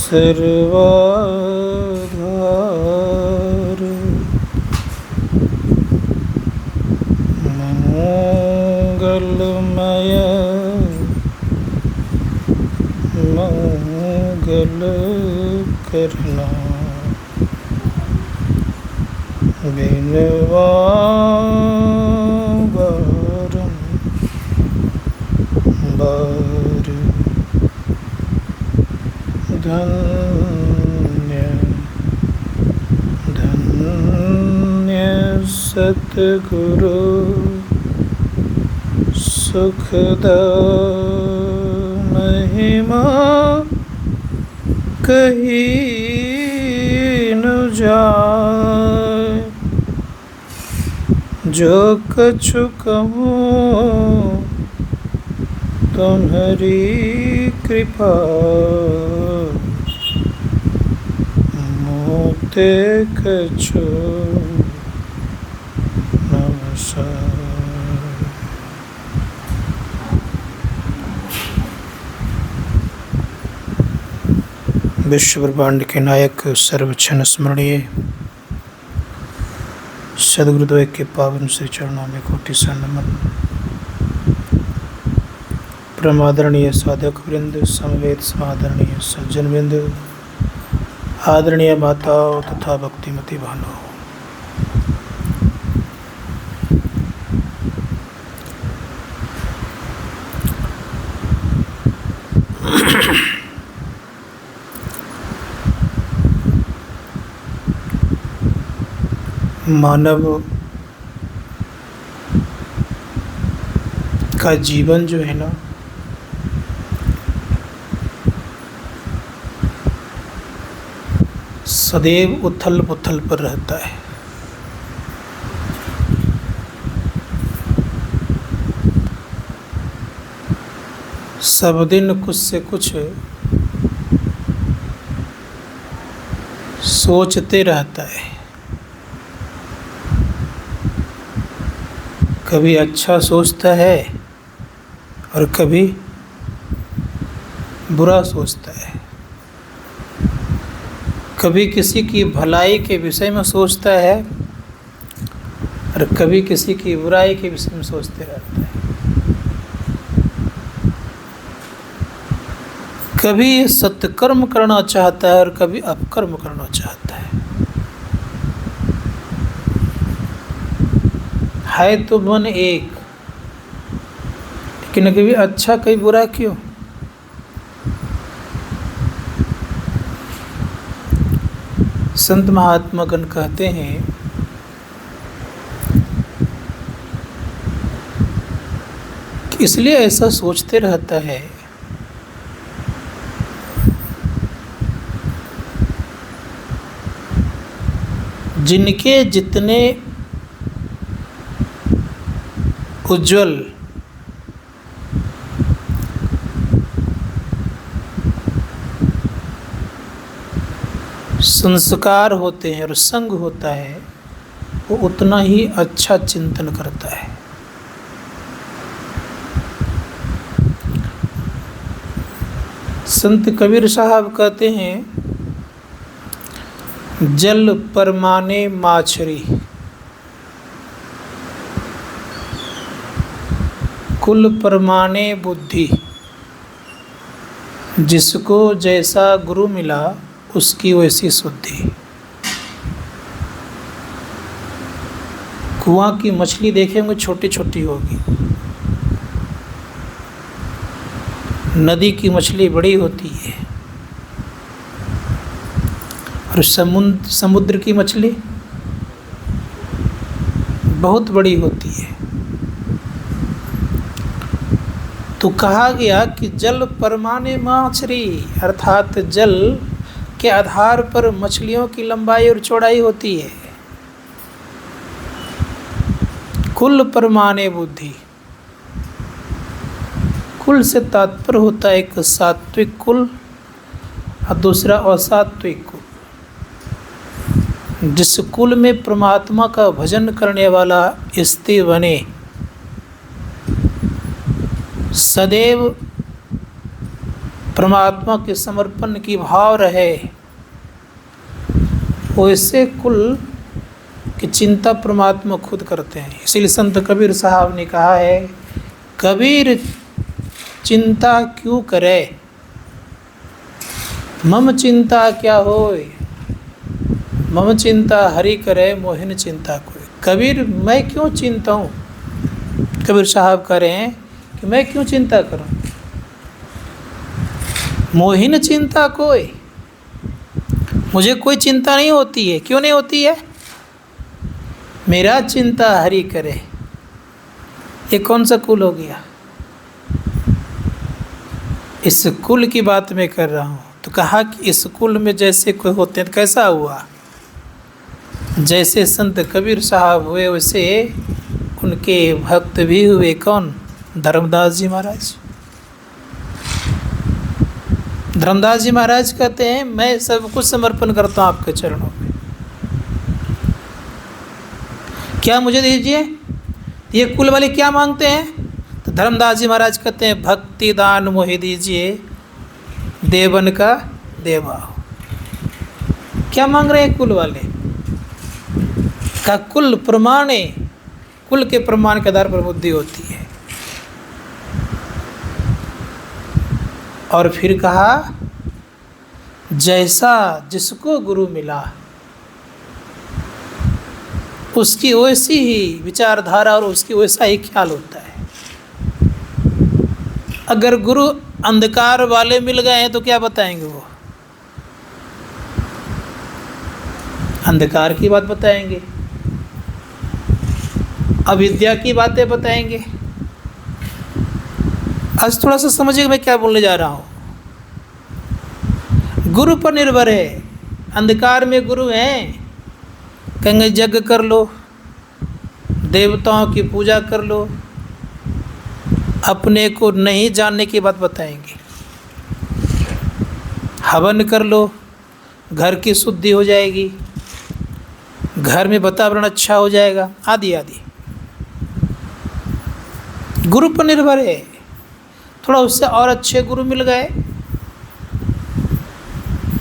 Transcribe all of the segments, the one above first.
सर्वाधार मंगलमय मंगल करना बिनवा बार धन्य धन्य सतगुरु सुखद महिमा कहीं न जाए। जो कछु कहूँ तुम्हारी कृपा मोते कछु नवसार। विश्व ब्रह्मांड के नायक सर्वक्षण स्मरणीय सदगुरुदेव के पावन श्री चरणों में कोटि सा नमन। परमादरणीय साधक वृंद, समवेत समादरणीय सज्जन वृंद, आदरणीय माताओं तथा भक्तिमती बहनों, मानव का जीवन जो है ना, सदैव उथल पुथल पर रहता है। सब दिन कुछ से कुछ सोचते रहता है। कभी अच्छा सोचता है और कभी बुरा सोचता है। कभी किसी की भलाई के विषय में सोचता है और कभी किसी की बुराई के विषय में सोचते रहता है। कभी सत्कर्म करना चाहता है और कभी अपकर्म करना चाहता है तो मन एक, लेकिन कभी अच्छा कभी बुरा क्यों? संत महात्मा गण कहते हैं कि इसलिए ऐसा सोचते रहता है जिनके जितने उज्ज्वल संस्कार होते हैं और संग होता है, वो उतना ही अच्छा चिंतन करता है। संत कबीर साहब कहते हैं, जल परमाने माछरी, कुल परमाने बुद्धि। जिसको जैसा गुरु मिला उसकी वैसी शुद्धि। कुआं की मछली देखेंगे छोटी छोटी होगी, नदी की मछली बड़ी होती है और समुद्र की मछली बहुत बड़ी होती है। तो कहा गया कि जल परमाने माछरी, अर्थात जल के आधार पर मछलियों की लंबाई और चौड़ाई होती है। कुल परमाने बुद्धि, कुल से तात्पर्य होता है एक सात्विक कुल और दूसरा असात्विक कुल। जिस कुल में परमात्मा का भजन करने वाला स्त्री बने सदैव परमात्मा के समर्पण की भाव रहे, वैसे कुल की चिंता परमात्मा खुद करते हैं। इसीलिए संत कबीर साहब ने कहा है, कबीर चिंता क्यों करे, मम चिंता क्या होय, मम चिंता हरि करे, मोहिन चिंता कोई। कबीर मैं क्यों चिंता हूँ, कबीर साहब कह रहे हैं कि मैं क्यों चिंता करूँ, मोहिन चिंता कोई, मुझे कोई चिंता नहीं होती है। क्यों नहीं होती है, मेरा चिंता हरि करे। ये कौन सा कुल हो गया, इस कुल की बात मैं कर रहा हूँ। तो कहा कि इस कुल में जैसे कोई होते हैं तो कैसा हुआ, जैसे संत कबीर साहब हुए वैसे उनके भक्त भी हुए। कौन, धर्मदास जी महाराज। धर्मदास जी महाराज कहते हैं, मैं सब कुछ समर्पण करता हूँ आपके चरणों में, क्या मुझे दीजिए। ये कुल वाले क्या मांगते हैं, तो धर्मदास जी महाराज कहते हैं, भक्ति दान मोहि दीजिए, देवन का देवा। क्या मांग रहे हैं कुल वाले, का कुल प्रमाणे, कुल के प्रमाण के आधार पर बुद्धि होती है। और फिर कहा, जैसा जिसको गुरु मिला उसकी वैसी ही विचारधारा और उसकी वैसा ही ख्याल होता है। अगर गुरु अंधकार वाले मिल गए हैं तो क्या बताएंगे, वो अंधकार की बात बताएंगे, अविद्या की बातें बताएंगे। आज थोड़ा सा समझिए मैं क्या बोलने जा रहा हूँ। गुरु पर निर्भर है। अंधकार में गुरु हैं, कहेंगे यज्ञ कर लो, देवताओं की पूजा कर लो, अपने को नहीं जानने की बात बताएंगे, हवन कर लो, घर की शुद्धि हो जाएगी, घर में वातावरण अच्छा हो जाएगा, आदि आदि। गुरु पर निर्भर है। थोड़ा उससे और अच्छे गुरु मिल गए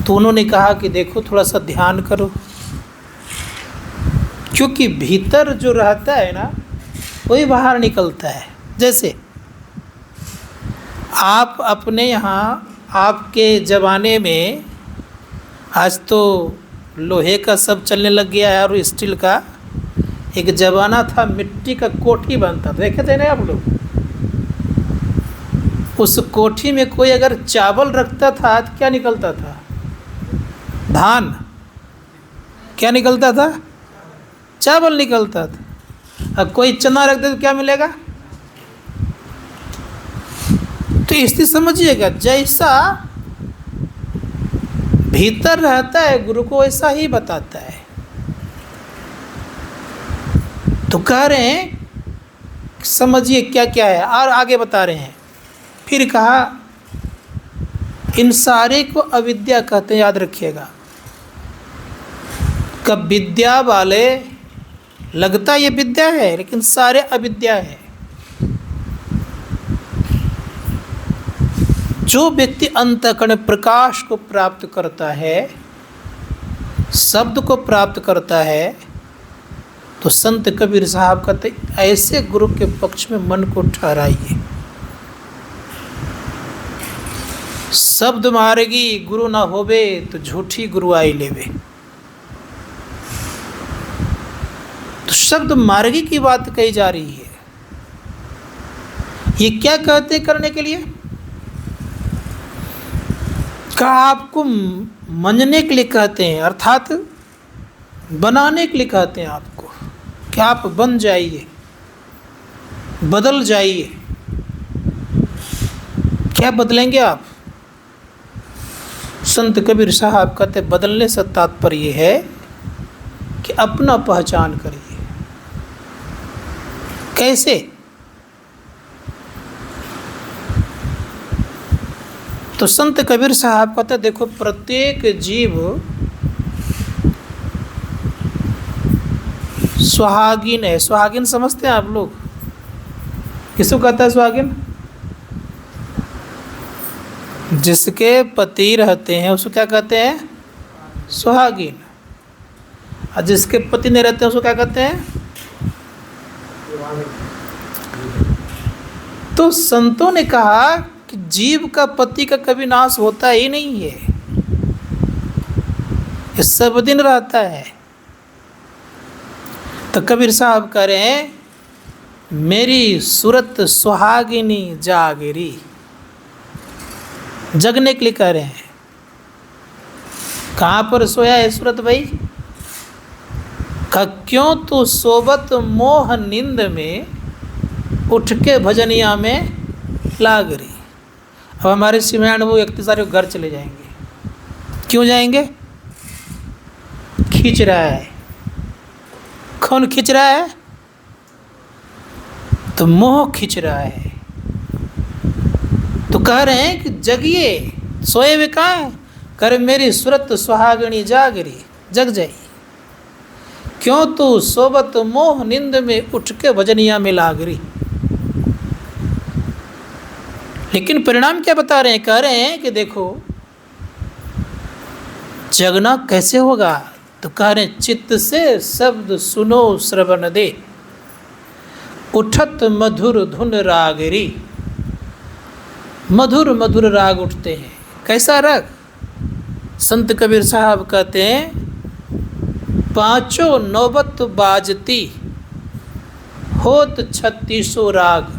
तो उन्होंने कहा कि देखो थोड़ा सा ध्यान करो, क्योंकि भीतर जो रहता है ना वही बाहर निकलता है। जैसे आप अपने यहाँ, आपके ज़माने में, आज तो लोहे का सब चलने लग गया है और स्टील का, एक ज़माना था मिट्टी का कोठी बनता था, देखे थे ना आप लोग। उस कोठी में कोई अगर चावल रखता था तो क्या निकलता था, धान। क्या निकलता था, चावल निकलता था। अब कोई चना रख दे तो क्या मिलेगा। तो स्थिति समझिएगा, जैसा भीतर रहता है गुरु को वैसा ही बताता है। तो कह रहे हैं समझिए क्या क्या है, और आगे बता रहे हैं। फिर कहा, इन सारे को अविद्या कहते हैं, याद रखिएगा। कब विद्या वाले लगता ये विद्या है, लेकिन सारे अविद्या है। जो व्यक्ति अंतःकरण प्रकाश को प्राप्त करता है, शब्द को प्राप्त करता है, तो संत कबीर साहब कहते ऐसे गुरु के पक्ष में मन को ठहराइए। शब्द मार्गी गुरु ना होवे तो झूठी गुरुआई लेवे। तो शब्द मार्गी की बात कही जा रही है। ये क्या कहते करने के लिए, का आपको मनने के लिए कहते हैं, अर्थात बनाने के लिए कहते हैं आपको कि आप बन जाइए, बदल जाइए। क्या बदलेंगे आप। संत कबीर साहब कहते बदलने से तात्पर्य है कि अपना पहचान करिए। कैसे, तो संत कबीर साहब कहते देखो प्रत्येक जीव सुहागिन है। सुहागिन समझते हैं आप लोग, किसको कहता है सुहागिन। जिसके पति रहते हैं उसको क्या कहते हैं? सुहागिन। और जिसके पति नहीं रहते हैं उसको क्या कहते हैं? तो संतों ने कहा कि जीव का पति का कभी नाश होता ही नहीं है, ये सब दिन रहता है। तो कबीर साहब कह रहे हैं, मेरी सूरत सुहागिनी जागरी, जगने के लिए कह रहे हैं। कहाँ पर सोया है सूरत भाई? क्यों तो सोबत मोह नींद में, उठ के भजनिया में लाग रही। अब हमारे सिमरन वो इख्तिसार घर चले जाएंगे। क्यों जाएंगे? खींच रहा है। कौन खींच रहा है? तो मोह खींच रहा है। तो कह रहे हैं कि जगिए, सोए हुए कहाँ हैं? कर मेरी सूरत सुहागिनी जागरी, जग जाइए। क्यों तू सोबत मोह नींद में, उठ के भजनिया में लागरी। लेकिन परिणाम क्या बता रहे हैं? कह रहे हैं कि देखो जगना कैसे होगा? तो कह रहे हैं, चित्त से शब्द सुनो श्रवण दे, उठत मधुर धुन रागरी। मधुर मधुर राग उठते हैं। कैसा राग? संत कबीर साहब कहते हैं, पांचों नौबत बाजती, होत 36 राग।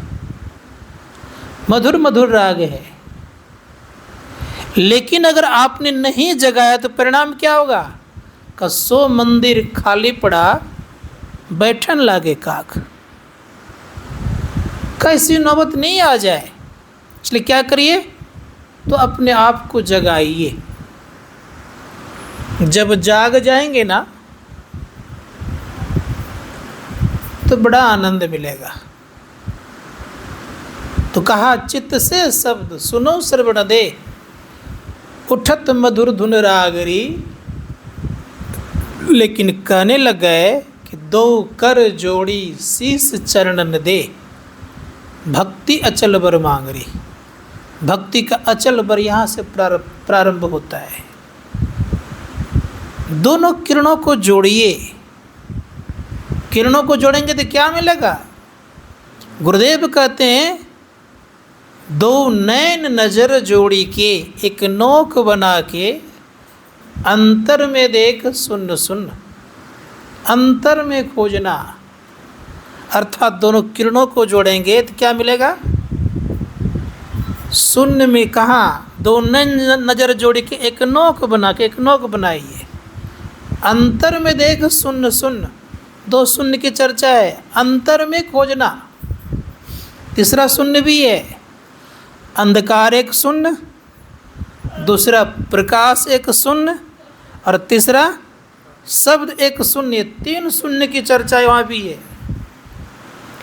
मधुर मधुर राग है। लेकिन अगर आपने नहीं जगाया तो परिणाम क्या होगा? कसो मंदिर खाली पड़ा, बैठन लागे काक। कैसी नौबत नहीं आ जाए, इसलिए क्या करिए? तो अपने आप को जगाइए। जब जाग जाएंगे ना तो बड़ा आनंद मिलेगा। तो कहा, चित्त से शब्द सुनो श्रवण दे, उठत मधुर धुन रागरी। लेकिन कहने लग गए कि दो कर जोड़ी शीस चरणन दे, भक्ति अचल बर मांगरी। भक्ति का अचल बर यहाँ से प्रारंभ होता है। दोनों किरणों को जोड़िए। किरणों को जोड़ेंगे तो क्या मिलेगा? गुरुदेव कहते हैं, दो नैन नजर जोड़ी के, एक नोक बना के, अंतर में देख सुन सुन। अंतर में खोजना, अर्थात दोनों किरणों को जोड़ेंगे तो क्या मिलेगा? शून्य में कहाँ? दो नैन नजर जोड़ी के एक नोक बना के, एक नोक बनाइए। अंतर में देख सुन सुन, दो शून्य की चर्चा है। अंतर में खोजना, तीसरा शून्य भी है। अंधकार एक शून्य, दूसरा प्रकाश एक शून्य, और तीसरा शब्द एक शून्य। तीन शून्य की चर्चा वहाँ भी है।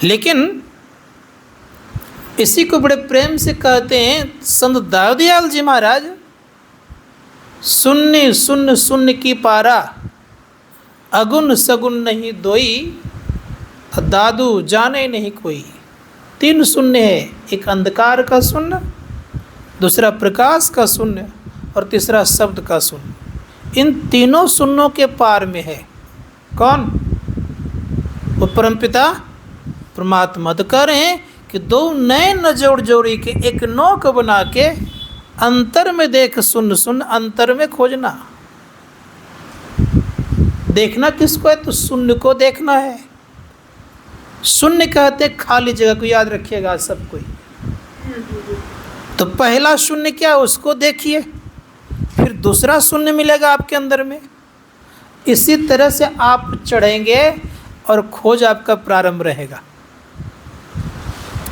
लेकिन इसी को बड़े प्रेम से कहते हैं संत दाऊदयाल जी महाराज, शून्य शून्य शून्य की पारा, अगुन सगुन नहीं दोई, दादू जाने नहीं कोई। तीन शून्य है, एक अंधकार का शून्य, दूसरा प्रकाश का शून्य, और तीसरा शब्द का शून्य। इन तीनों शून्यों के पार में है कौन? वो परमपिता परमात्मा। तो कह रहे हैं कि दो नैन जोड़ जोड़ी के, एक नोक बना के, अंतर में देख सुन सुन, अंतर में खोजना। देखना किसको है? तो शून्य को देखना है। शून्य कहते खाली जगह को, याद रखिएगा सब कोई। तो पहला शून्य क्या, उसको देखिए, फिर दूसरा शून्य मिलेगा आपके अंदर में। इसी तरह से आप चढ़ेंगे और खोज आपका प्रारंभ रहेगा।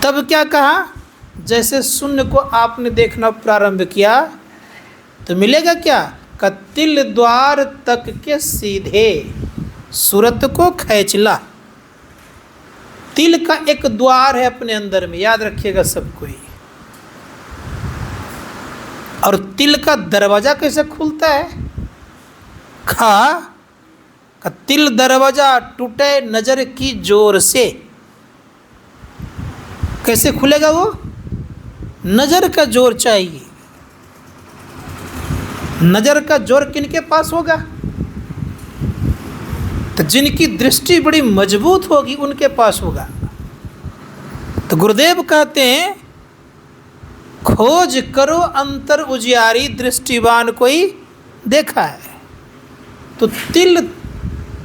तब क्या कहा? जैसे शून्य को आपने देखना प्रारंभ किया तो मिलेगा क्या? तिल द्वार तक के सीधे सूरत को खैचला। तिल का एक द्वार है अपने अंदर में, याद रखिएगा सब कोई। और तिल का दरवाजा कैसे खुलता है? का तिल दरवाजा टूटे नजर की जोर से। कैसे खुलेगा वो? नजर का जोर चाहिए। नज़र का जोर किनके पास होगा? तो जिनकी दृष्टि बड़ी मजबूत होगी उनके पास होगा। तो गुरुदेव कहते हैं, खोज करो अंतर उजियारी, दृष्टिवान कोई देखा है। तो तिल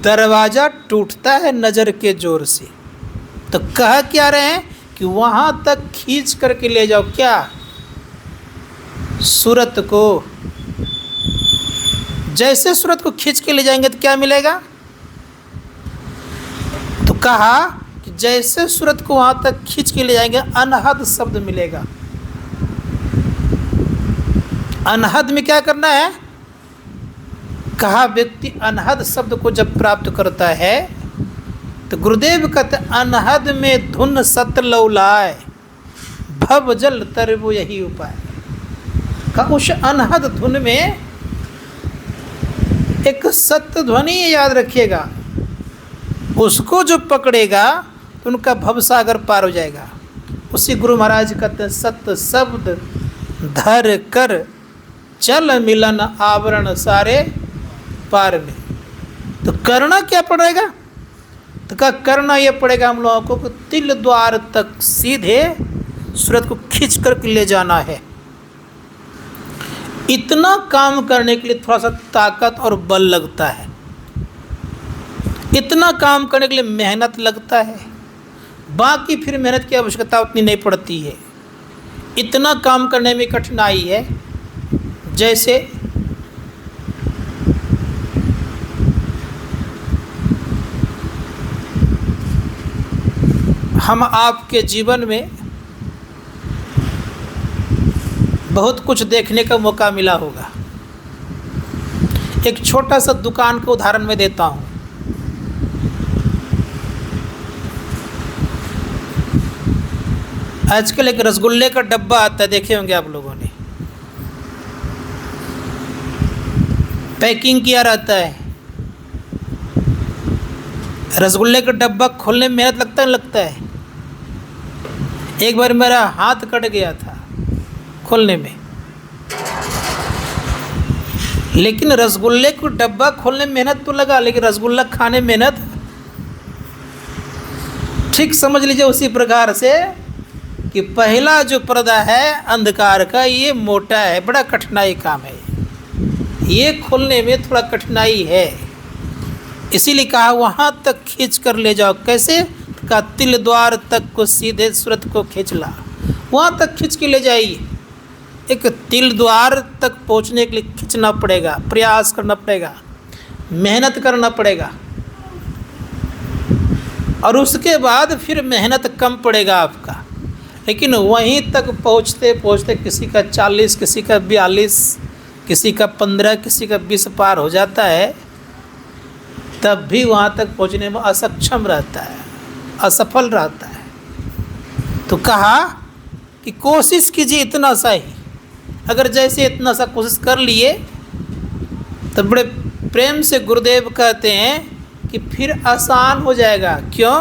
दरवाज़ा टूटता है नज़र के जोर से। तो कह क्या रहे हैं कि वहाँ तक खींच करके ले जाओ, क्या? सूरत को। जैसे सूरत को खींच के ले जाएंगे तो क्या मिलेगा? तो कहा कि जैसे सूरत को वहाँ तक खींच के ले जाएंगे अनहद शब्द मिलेगा। अनहद में क्या करना है? कहा व्यक्ति अनहद शब्द को जब प्राप्त करता है तो गुरुदेव कहते अनहद में धुन सत लौलाए, भव जल तरबो यही उपाय। का उस अनहद धुन में एक सत्य ध्वनि याद रखिएगा, उसको जो पकड़ेगा तो उनका भवसागर पार हो जाएगा। उसी गुरु महाराज कहते हैं, सत्य शब्द धर कर चल मिलन आवरण सारे पार में। तो करना क्या पड़ेगा? तो क्या करना ये पड़ेगा हम लोगों को कि तिल द्वार तक सीधे सूरत को खींच कर ले जाना है। इतना काम करने के लिए थोड़ा सा ताकत और बल लगता है, इतना काम करने के लिए मेहनत लगता है। बाकी फिर मेहनत की आवश्यकता उतनी नहीं पड़ती है। इतना काम करने में कठिनाई है जैसे हम आपके जीवन में बहुत कुछ देखने का मौका मिला होगा। एक छोटा सा दुकान का उदाहरण मैं देता हूँ। आजकल एक रसगुल्ले का डब्बा आता है, देखे होंगे आप लोगों ने, पैकिंग किया रहता है। रसगुल्ले का डब्बा खोलने में मेहनत लगता है। एक बार मेरा हाथ कट गया था खोलने में, लेकिन रसगुल्ले को डब्बा खोलने में मेहनत तो लगा, लेकिन रसगुल्ला खाने में मेहनत, ठीक समझ लीजिए उसी प्रकार से कि पहला जो पर्दा है अंधकार का, ये मोटा है, बड़ा कठिनाई काम है, ये खोलने में थोड़ा कठिनाई है। इसीलिए कहा वहाँ तक खींच कर ले जाओ। कैसे? का तिल द्वार तक को सीधे सूरत को खींच ला, वहाँ तक खींच के ले जाइए। एक तिल द्वार तक पहुँचने के लिए खींचना पड़ेगा, प्रयास करना पड़ेगा, मेहनत करना पड़ेगा, और उसके बाद फिर मेहनत कम पड़ेगा आपका। लेकिन वहीं तक पहुँचते पहुँचते किसी का 40, किसी का 42, किसी का 15, किसी का 20 पार हो जाता है, तब भी वहाँ तक पहुँचने में असक्षम रहता है, असफल रहता है। तो कहा कि कोशिश कीजिए इतना सा ही। अगर जैसे इतना सा कोशिश कर लिए तो बड़े प्रेम से गुरुदेव कहते हैं कि फिर आसान हो जाएगा। क्यों?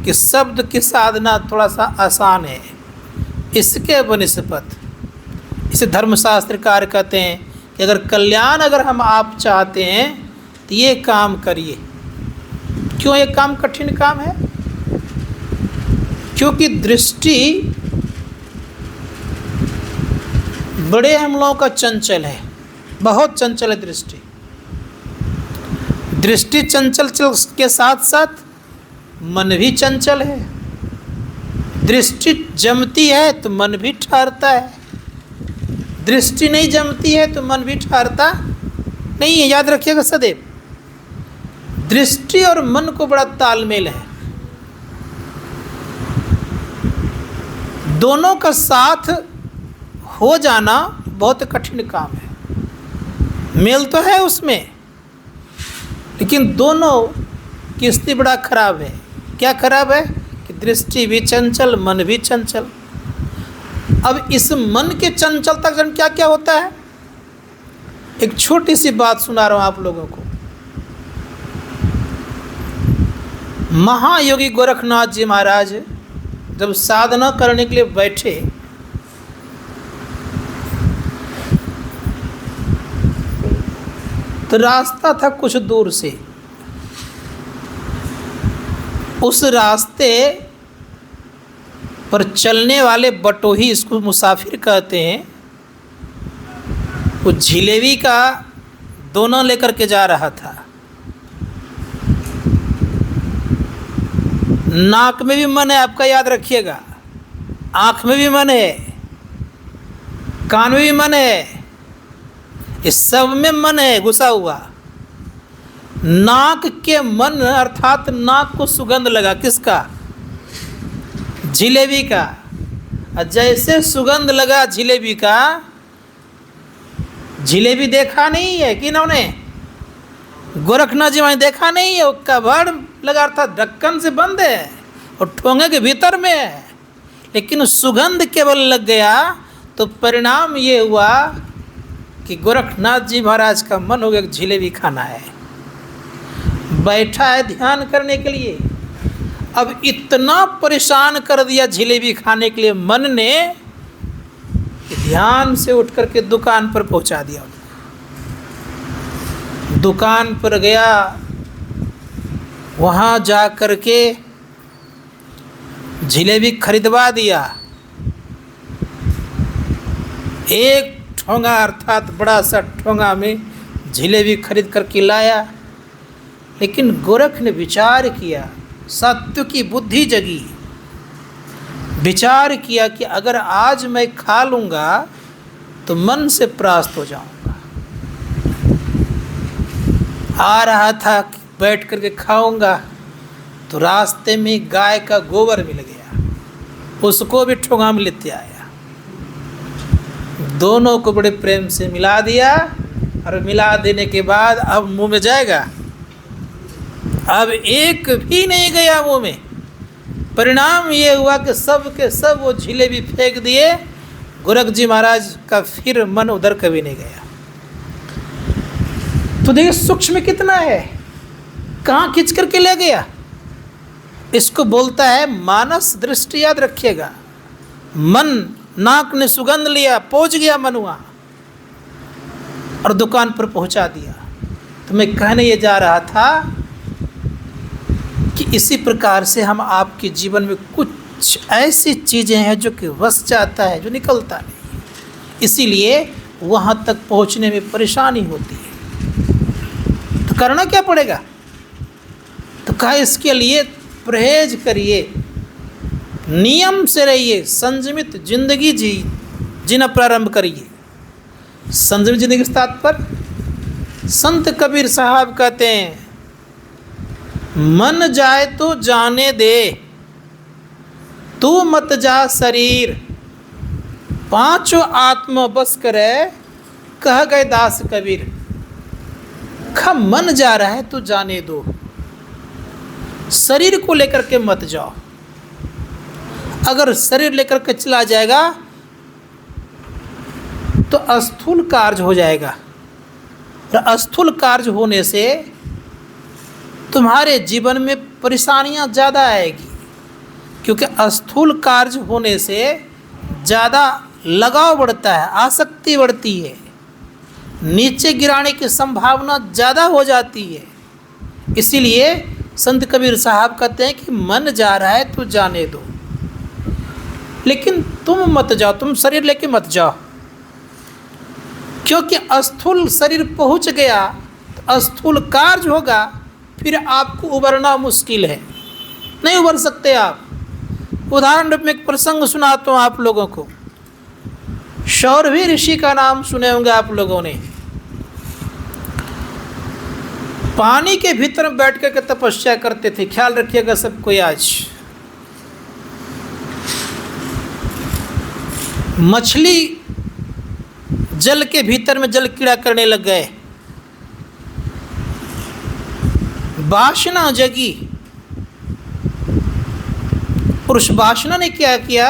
कि शब्द की साधना थोड़ा सा आसान है इसके बनिस्बत। इसे धर्मशास्त्रकार कहते हैं कि अगर कल्याण अगर हम आप चाहते हैं तो ये काम करिए। क्यों ये काम कठिन काम है? क्योंकि दृष्टि बड़े हम लोगों का चंचल है, बहुत चंचल है दृष्टि। दृष्टि चंचल के साथ साथ मन भी चंचल है। दृष्टि जमती है तो मन भी ठहरता है, दृष्टि नहीं जमती है तो मन भी ठहरता नहीं है। याद रखिएगा सदैव दृष्टि और मन को बड़ा तालमेल है। दोनों का साथ हो जाना बहुत कठिन काम है। मेल तो है उसमें, लेकिन दोनों की स्थिति बड़ा खराब है। क्या खराब है? कि दृष्टि भी चंचल, मन भी चंचल। अब इस मन के चंचलता का क्या क्या होता है, एक छोटी सी बात सुना रहा हूँ आप लोगों को। महायोगी गोरखनाथ जी महाराज जब साधना करने के लिए बैठे तो रास्ता था कुछ दूर से, उस रास्ते पर चलने वाले बटोही, इसको मुसाफिर कहते हैं, वो जिलेबी का दोना लेकर के जा रहा था। नाक में भी मन है, आपका याद रखिएगा, आँख में भी मन है, कान में भी मन है, इस सब में मन है घुसा हुआ। नाक के मन अर्थात नाक को सुगंध लगा, किसका? जिलेबी का। और जैसे सुगंध लगा जिलेबी का, जिलेबी देखा नहीं है कि इन्होंने गोरखनाथ जी वहाँ देखा नहीं है, वो कबाड़ लगा था, ढक्कन से बंद है और ठोंगे के भीतर में है, लेकिन सुगंध केवल लग गया तो परिणाम ये हुआ कि गोरखनाथ जी महाराज का मन हो गया कि जिलेबी खाना है। बैठा है ध्यान करने के लिए, अब इतना परेशान कर दिया जिलेबी खाने के लिए मन ने कि ध्यान से उठ करके दुकान पर पहुंचा दिया। दुकान पर गया, वहाँ जा करके जिलेबी खरीदवा दिया। एक ठोंगा अर्थात बड़ा सा ठोंगा में जिलेबी खरीद करके लाया। लेकिन गोरख ने विचार किया, सत्य की बुद्धि जगी, विचार किया कि अगर आज मैं खा लूँगा तो मन से परास्त हो जाऊँगा। आ रहा था बैठ करके खाऊंगा तो रास्ते में गाय का गोबर मिल गया, उसको भी ठोंगा में लेते आया, दोनों को बड़े प्रेम से मिला दिया। और मिला देने के बाद अब मुंह में जाएगा, अब एक भी नहीं गया मुंह में। परिणाम ये हुआ कि सब के सब वो जिलेबी फेंक दिए। गोरख जी महाराज का फिर मन उधर कभी नहीं गया। तो देखिए सूक्ष्म कितना है, कहाँ खींच करके ले गया। इसको बोलता है मानस दृष्टि, याद रखिएगा। मन, नाक ने सुगंध लिया, पहुंच गया मन वहाँ और दुकान पर पहुंचा दिया। तो मैं कहने ये जा रहा था कि इसी प्रकार से हम आपके जीवन में कुछ ऐसी चीज़ें हैं जो कि वस जाता है, जो निकलता नहीं, इसीलिए वहाँ तक पहुँचने में परेशानी होती है। तो करना क्या पड़ेगा? तो कहा इसके लिए परहेज करिए, नियम से रहिए, संयमित जिंदगी जीना प्रारंभ करिए। संयमित जिंदगी के तात्पर्य संत कबीर साहब कहते हैं, मन जाए तो जाने दे, तू मत जा शरीर, पांचों आत्मा बस करे, कह गए दास कबीर। मन जा रहा है तो जाने दो, शरीर को लेकर के मत जाओ। अगर शरीर लेकर के चला जाएगा तो अस्थूल कार्य हो जाएगा, और अस्थूल कार्य होने से तुम्हारे जीवन में परेशानियां ज़्यादा आएगी, क्योंकि अस्थूल कार्य होने से ज़्यादा लगाव बढ़ता है, आसक्ति बढ़ती है, नीचे गिराने की संभावना ज़्यादा हो जाती है। इसीलिए संत कबीर साहब कहते हैं कि मन जा रहा है तो जाने दो, लेकिन तुम मत जाओ, तुम शरीर लेके मत जाओ, क्योंकि अस्थूल शरीर पहुंच गया तो अस्थूल कार्य होगा, फिर आपको उबरना मुश्किल है, नहीं उबर सकते आप। उदाहरण रूप में एक प्रसंग सुनाता हूँ आप लोगों को। शौरभी ऋषि का नाम सुने होंगे आप लोगों ने। पानी के भीतर बैठ कर के तपस्या करते थे, ख्याल रखिएगा सब कोई। आज मछली जल के भीतर में जल कीड़ा करने लग गए, वासना जगी। पुरुष वासना ने क्या किया,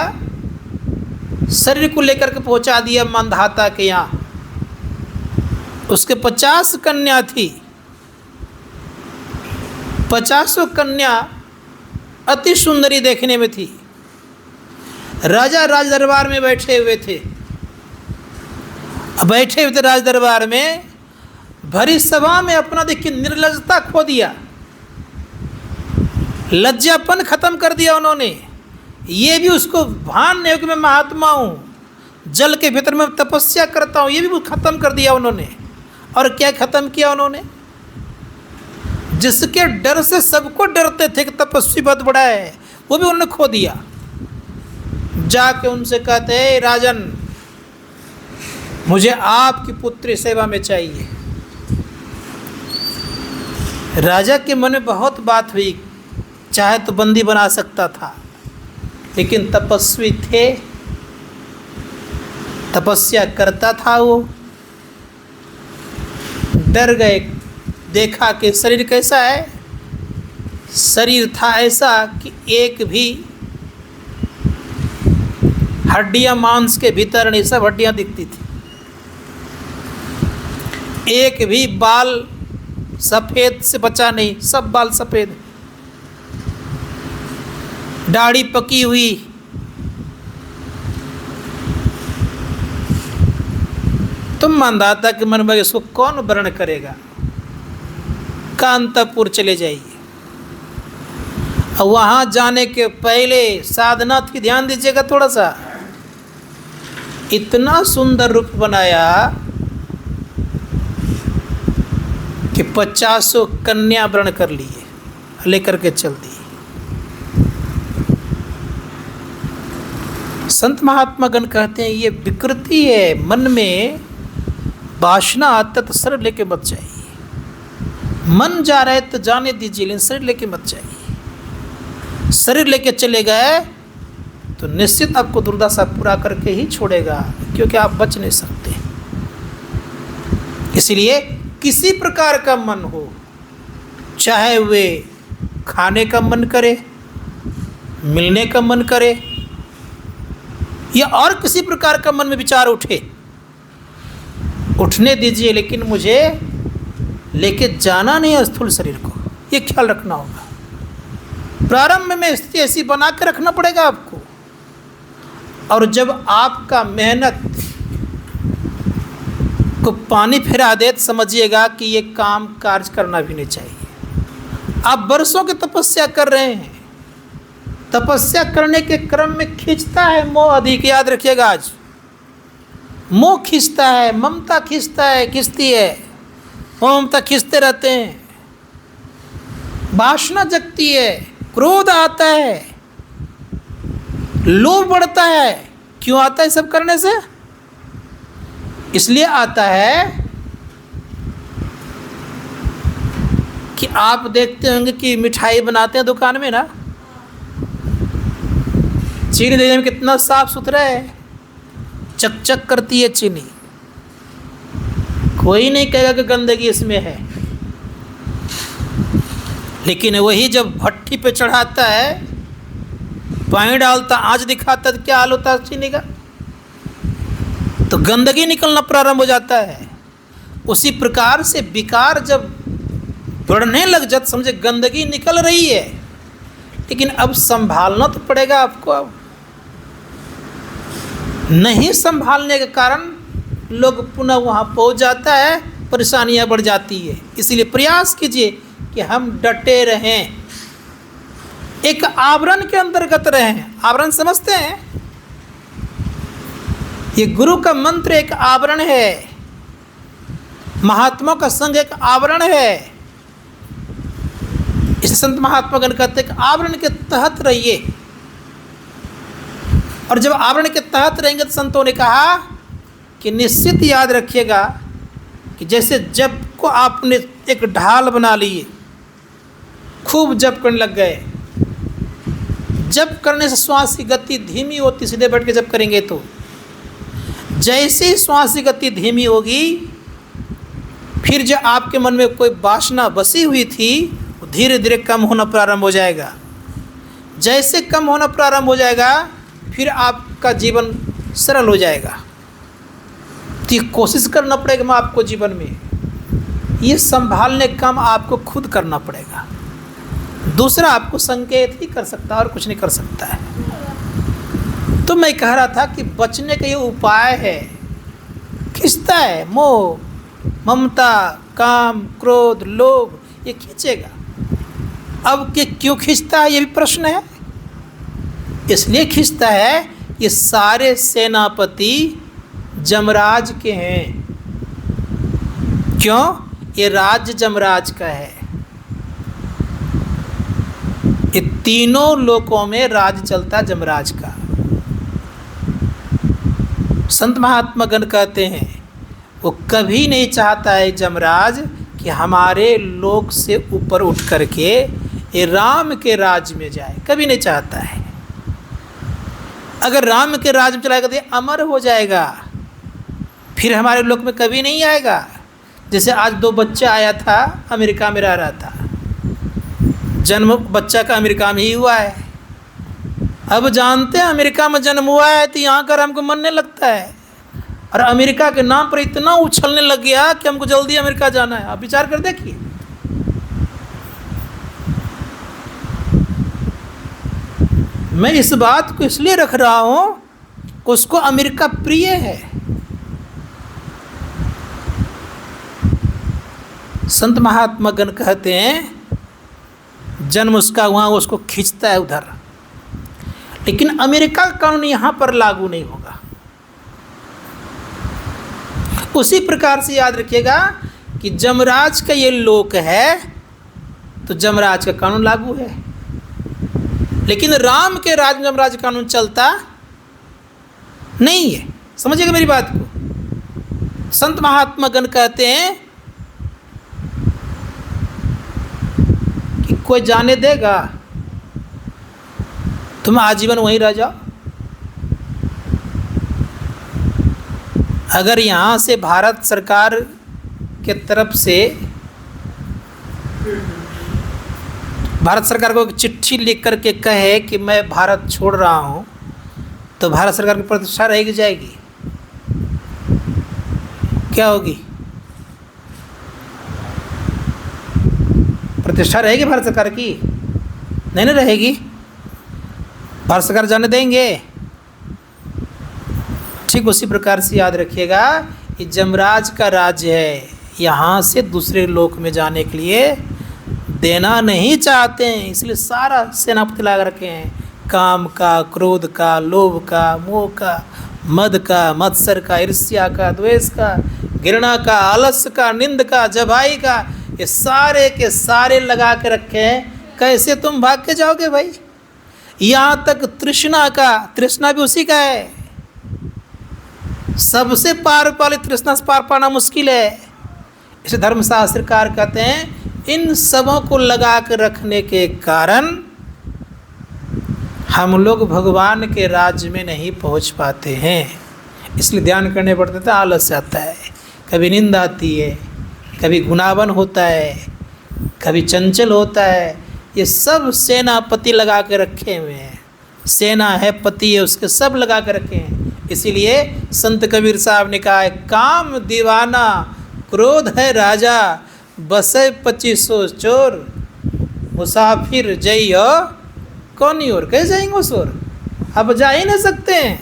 शरीर को लेकर के पहुंचा दिया मंधाता के यहाँ। उसके 50 कन्या थी, 50 कन्या अति सुंदरी देखने में थी। राजा राज दरबार में बैठे हुए थे, राज दरबार में भरी सभा में अपना देखिए निर्लजता खो दिया, लज्जापन खत्म कर दिया उन्होंने। ये भी उसको भान नहीं हो कि मैं महात्मा हूँ, जल के भीतर में तपस्या करता हूँ, ये भी खत्म कर दिया उन्होंने। और क्या खत्म किया उन्होंने? जिसके डर से सबको डरते थे कि तपस्वी बहुत बड़ा है, वो भी उन्होंने खो दिया। जाके उनसे कहते हैं राजन, मुझे आपकी पुत्री सेवा में चाहिए। राजा के मन में बहुत बात हुई, चाहे तो बंदी बना सकता था, लेकिन तपस्वी थे, तपस्या करता था वो। डर गए, देखा कि शरीर कैसा है। शरीर था ऐसा कि एक भी हड्डियां मांस के भीतर नहीं, सब हड्डियां दिखती थी। एक भी बाल सफ़ेद से बचा नहीं, सब बाल सफ़ेद। दाढ़ी पकी हुई, तुम मानदाता के मन में इसको कौन वर्ण करेगा? कांतापुर चले जाइए। और वहाँ जाने के पहले साधनाथ की ध्यान दीजिएगा थोड़ा सा। इतना सुंदर रूप बनाया कि 50 कन्या वर्ण कर लिए, लेकर के चल दी। संत महात्मा गण कहते हैं ये विकृति है, मन में वासना आता तो शरीर लेके मत जाइए। मन जा रहा है तो जाने दीजिए, लेकिन शरीर लेके मत जाइए। शरीर लेके चले गए तो निश्चित आपको दुर्दशा पूरा करके ही छोड़ेगा, क्योंकि आप बच नहीं सकते। इसलिए किसी प्रकार का मन हो, चाहे वे खाने का मन करे, मिलने का मन करे, या और किसी प्रकार का मन में विचार उठने दीजिए, लेकिन मुझे लेके जाना नहीं है स्थूल शरीर को। ये ख्याल रखना होगा। प्रारंभ में स्थिति ऐसी बना के रखना पड़ेगा आपको। और जब आपका मेहनत को पानी फिरा दे तो समझिएगा कि ये काम कार्य करना भी नहीं चाहिए। आप बरसों की तपस्या कर रहे हैं, तपस्या करने के क्रम में खींचता है मोह अधिक। याद रखिएगा, आज मोह खींचता है, ममता खींचता है, खींचती है, ममता खींचते रहते हैं, वासना जगती है, क्रोध आता है, लोभ बढ़ता है। क्यों आता है? सब करने से इसलिए आता है कि आप देखते होंगे कि मिठाई बनाते हैं दुकान में ना, चीनी देखने में कितना साफ सुथरा है, चकचक करती है चीनी, कोई नहीं कहेगा कि गंदगी इसमें है। लेकिन वही जब भट्टी पे चढ़ाता है, पानी डालता, आँच दिखाता, तो क्या हाल होता है चीनी का? तो गंदगी निकलना प्रारंभ हो जाता है। उसी प्रकार से विकार जब बढ़ने लग जाता, समझे गंदगी निकल रही है, लेकिन अब संभालना तो पड़ेगा आपको। अब नहीं संभालने के कारण लोग पुनः वहाँ पहुँच जाता है, परेशानियाँ बढ़ जाती है। इसलिए प्रयास कीजिए कि हम डटे रहें, एक आवरण के अंतर्गत रहें। आवरण समझते हैं? ये गुरु का मंत्र एक आवरण है, महात्मा का संग एक आवरण है। इसे संत महात्मागण कहते हैं कि आवरण के तहत रहिए। और जब आवरण के तहत रहेंगे तो संतों ने कहा कि निश्चित याद रखिएगा कि जैसे जप को आपने एक ढाल बना लिए, खूब जप करने लग गए। जप करने से श्वास की गति धीमी होती, सीधे बैठ के जप करेंगे तो जैसे ही श्वास की गति धीमी होगी, फिर जो आपके मन में कोई वासना बसी हुई थी वो धीरे धीरे कम होना प्रारंभ हो जाएगा। जैसे कम होना प्रारंभ हो जाएगा, फिर आपका जीवन सरल हो जाएगा। तो ये कोशिश करना पड़ेगा आपको जीवन में, ये संभालने का काम आपको खुद करना पड़ेगा। दूसरा आपको संकेत ही कर सकता है और कुछ नहीं कर सकता है। तो मैं कह रहा था कि बचने का ये उपाय है, खिंचता है मोह, ममता, काम, क्रोध, लोभ, ये खींचेगा। अब कि क्यों खींचता है, ये भी प्रश्न है। इसलिए खींचता है, ये सारे सेनापति जमराज के हैं। क्यों? ये राज्य जमराज का है। ये तीनों लोकों में राज चलता जमराज का। संत महात्मा गण कहते हैं, वो कभी नहीं चाहता है जमराज कि हमारे लोक से ऊपर उठ करके ये राम के राज में जाए, कभी नहीं चाहता है। अगर राम के राज में चलाएगा तो ये अमर हो जाएगा, फिर हमारे लोक में कभी नहीं आएगा। जैसे आज 2 बच्चा आया था, अमेरिका में रह रहा था, जन्म बच्चा का अमेरिका में ही हुआ है। अब जानते हैं अमेरिका में जन्म हुआ है तो यहाँ का हमको मन नहीं लगता है, और अमेरिका के नाम पर इतना उछलने लग गया कि हमको जल्दी अमेरिका जाना है। आप विचार कर देखिए। मैं इस बात को इसलिए रख रहा हूं कि उसको अमेरिका प्रिय है। संत महात्मा गण कहते हैं जन्म उसका वहाँ, उसको खींचता है उधर। लेकिन अमेरिका का कानून यहाँ पर लागू नहीं होगा। उसी प्रकार से याद रखिएगा कि जमराज का ये लोक है तो जमराज का कानून लागू है, लेकिन राम के राज में जमराज कानून चलता नहीं है। समझिएगा मेरी बात को। संत महात्मा गण कहते हैं कि कोई जाने देगा, तुम आजीवन वहीं रह जाओ। अगर यहाँ से भारत सरकार के तरफ से भारत सरकार को एक चिट्ठी लिख करके कहे कि मैं भारत छोड़ रहा हूँ, तो भारत सरकार की प्रतिष्ठा रहेगी जाएगी? क्या होगी? प्रतिष्ठा रहेगी भारत सरकार की? नहीं ना रहेगी। भारत सरकार जाने देंगे? ठीक उसी प्रकार से याद रखिएगा, ये जमराज का राज्य है, यहाँ से दूसरे लोक में जाने के लिए देना नहीं चाहते हैं। इसलिए सारा सेनापति लगा रखे हैं, काम का, क्रोध का, लोभ का, मोह का, मद का, मत्सर का, ईर्ष्या का, द्वेष का, घृणा का, आलस्य का, निंद का, जबाई का, ये सारे के सारे लगा के रखे हैं। कैसे तुम भाग के जाओगे भाई? यहाँ तक तृष्णा का, तृष्णा भी उसी का है। सबसे पार वाली तृष्णा से पार पाना मुश्किल है। इसे धर्मशास्त्रकार कहते हैं, इन सबों को लगा कर रखने के कारण हम लोग भगवान के राज्य में नहीं पहुंच पाते हैं। इसलिए ध्यान करने पड़ते थे। आलस्य आता है, कभी नींद आती है, कभी गुनावन होता है, कभी चंचल होता है। ये सब सेनापति लगा के रखे हुए हैं। सेना है, पति है, उसके सब लगा के रखे हैं। इसीलिए संत कबीर साहब ने कहा है, काम दीवाना, क्रोध है राजा, बसे 2500 चोर, मुसाफिर जइयो कौन और? कैसे जाएंगे उस ओर? अब जा ही नहीं सकते हैं।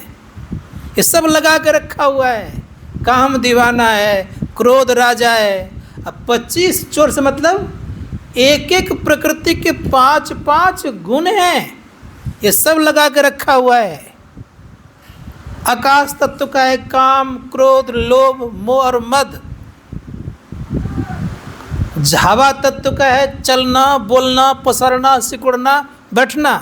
ये सब लगा के रखा हुआ है। काम दीवाना है, क्रोध राजा है। अब 25 चोर से मतलब एक एक प्रकृति के 5-5 गुण हैं। ये सब लगा के रखा हुआ है। आकाश तत्व का है काम, क्रोध, लोभ, मोह और मद। झावा तत्व का है चलना, बोलना, पसरना, सिकुड़ना, बैठना।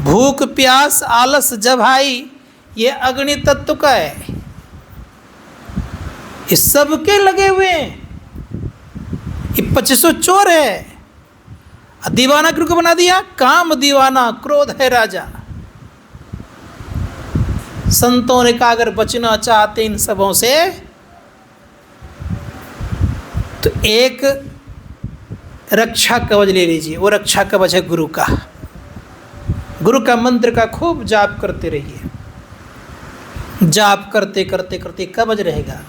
भूख, प्यास, आलस, जभाई, ये अग्नि तत्व का है। ये सबके लगे हुए हैं। ये 2500 चोर है। दीवाना क्यों बना दिया? काम दीवाना, क्रोध है राजा। संतों ने कहा अगर बचना चाहते इन सबों से तो एक रक्षा कवच ले लीजिए। वो रक्षा कवच है गुरु का। गुरु का मंत्र का खूब जाप करते रहिए। जाप करते करते करते कवच रहेगा।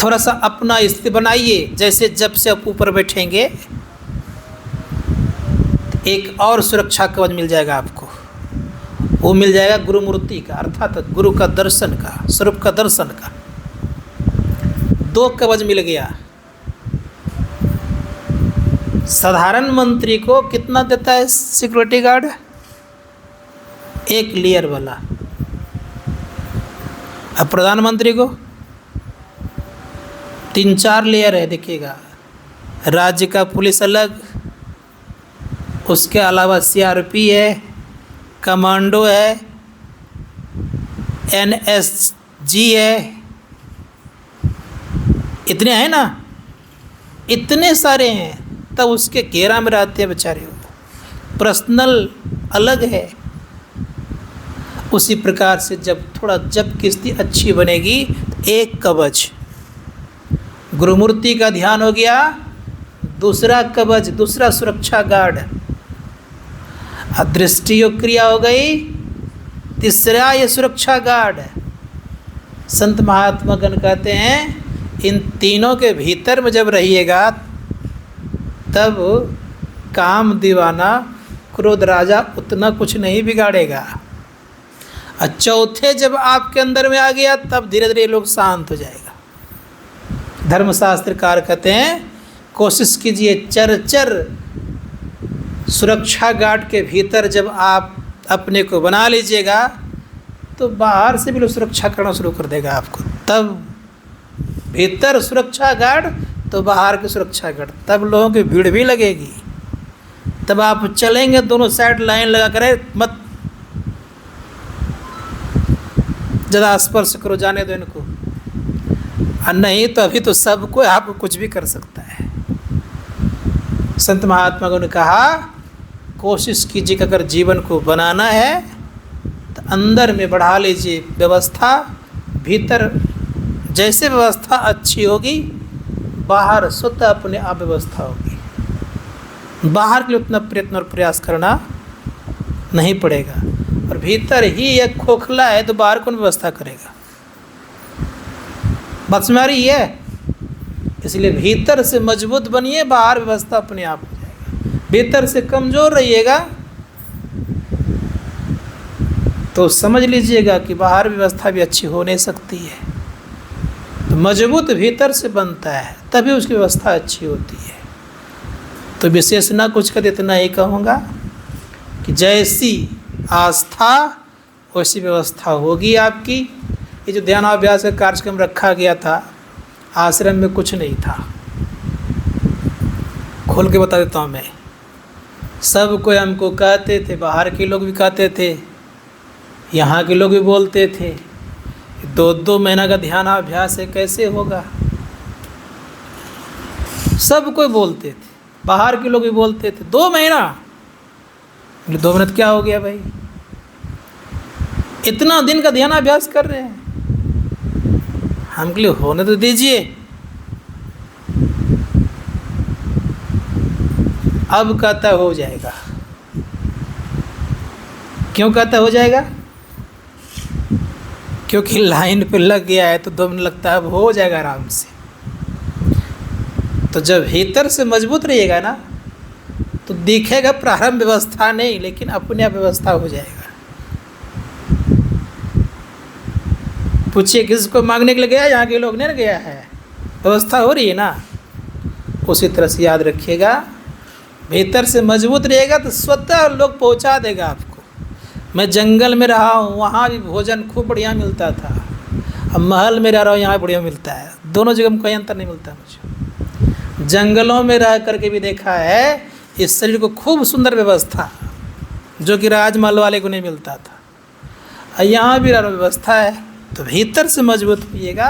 थोड़ा सा अपना स्थिति बनाइए। जैसे जब से आप ऊपर बैठेंगे एक और सुरक्षा कवच मिल जाएगा आपको। वो मिल जाएगा गुरु मूर्ति का, अर्थात गुरु का दर्शन का, स्वरूप का दर्शन का। 2 कवच मिल गया। साधारण मंत्री को कितना देता है सिक्योरिटी गार्ड? 1 लेयर वाला। अब प्रधानमंत्री को 3-4 लेयर है, देखिएगा। राज्य का पुलिस अलग, उसके अलावा सीआरपी है, कमांडो है, एनएसजी है, इतने हैं ना, इतने सारे हैं। तब उसके घेरा में रहते हैं बेचारे, पर्सनल अलग है। उसी प्रकार से जब किस्ती अच्छी बनेगी तो 1 कवच गुरुमूर्ति का ध्यान हो गया, दूसरा कवच, दूसरा सुरक्षा गार्ड, दृष्टि योग क्रिया हो गई, तीसरा ये सुरक्षा गार्ड। संत महात्मा गण कहते हैं इन तीनों के भीतर में जब रहिएगा तब काम दीवाना क्रोध राजा उतना कुछ नहीं बिगाड़ेगा। और चौथे जब आपके अंदर में आ गया तब धीरे धीरे लोग शांत हो जाएगा। धर्मशास्त्रकार कहते हैं कोशिश कीजिए चर सुरक्षा गार्ड के भीतर जब आप अपने को बना लीजिएगा तो बाहर से भी लोग सुरक्षा करना शुरू कर देगा आपको। तब भीतर सुरक्षा गार्ड तो बाहर की सुरक्षा गार्ड, तब लोगों की भीड़ भी लगेगी। तब आप चलेंगे दोनों साइड लाइन लगा कर, मत ज़्यादा स्पर्श करो, जाने दो इनको, और नहीं तो अभी तो सबको आप कुछ भी कर सकता है। संत महात्मा ने कहा कोशिश कीजिए कि अगर जीवन को बनाना है तो अंदर में बढ़ा लीजिए व्यवस्था, भीतर जैसे व्यवस्था अच्छी होगी बाहर स्वतः अपने आप व्यवस्था होगी। बाहर के लिए उतना प्रयत्न और प्रयास करना नहीं पड़ेगा, और भीतर ही एक खोखला है तो बाहर कौन व्यवस्था करेगा? बात समझ आ रही है? इसलिए भीतर से मजबूत बनिए, बाहर व्यवस्था अपने आप हो जाएगा। भीतर से कमज़ोर रहिएगा तो समझ लीजिएगा कि बाहर व्यवस्था भी अच्छी हो नहीं सकती है। तो मजबूत भीतर से बनता है तभी उसकी व्यवस्था अच्छी होती है। तो विशेष ना कुछ कर, इतना ही कहूँगा कि जैसी आस्था वैसी व्यवस्था होगी आपकी। ये जो ध्यानाभ्यास का कार्यक्रम रखा गया था आश्रम में कुछ नहीं था, खोल के बता देता हूँ मैं। सब कोई हमको कहते थे, बाहर के लोग भी कहते थे, यहाँ के लोग भी बोलते थे 2-2 महीना का ध्यानाभ्यास है, कैसे होगा? सब कोई बोलते थे, बाहर के लोग भी बोलते थे 2 महीना। 2 मिनट क्या हो गया भाई? इतना दिन का ध्यानाभ्यास कर रहे हैं, हमके लिए होने तो दीजिए। अब कहता हो जाएगा। क्यों कहता हो जाएगा? क्योंकि लाइन पे लग गया है तो 2 मिनट लगता है, अब हो जाएगा आराम से। तो जब भीतर से मजबूत रहिएगा ना तो दिखेगा प्रारंभ व्यवस्था नहीं, लेकिन अपने आप व्यवस्था हो जाएगा। पूछिए किसको मांगने के लिए गया? यहाँ के लोग नहीं गया है, व्यवस्था हो रही है ना। उसी तरह से याद रखिएगा, भीतर से मजबूत रहेगा तो स्वतः लोग पहुँचा देगा आपको। मैं जंगल में रहा हूँ, वहाँ भी भोजन खूब बढ़िया मिलता था। अब महल में रह रहा हूँ, यहाँ बढ़िया मिलता है। दोनों जगह में कोई अंतर नहीं मिलता मुझे। जंगलों में रह करके भी देखा है इस शरीर को खूब सुंदर व्यवस्था, जो कि राजमहल वाले को नहीं मिलता था। और यहाँ भी व्यवस्था है। तो भीतर से मजबूत होइएगा,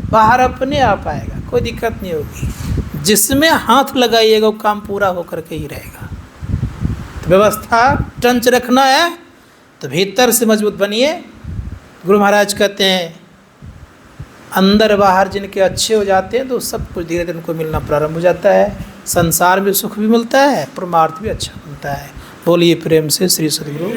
बाहर अपने आप आएगा, कोई दिक्कत नहीं होगी। जिसमें हाथ लगाइएगा वो काम पूरा होकर के ही रहेगा। तो व्यवस्था टंच रखना है तो भीतर से मजबूत बनिए। गुरु महाराज कहते हैं अंदर बाहर जिनके अच्छे हो जाते हैं तो सब कुछ धीरे धीरे उनको मिलना प्रारंभ हो जाता है। संसार में सुख भी मिलता है, परमार्थ भी अच्छा मिलता है। बोलिए प्रेम से श्री सद्गुरु।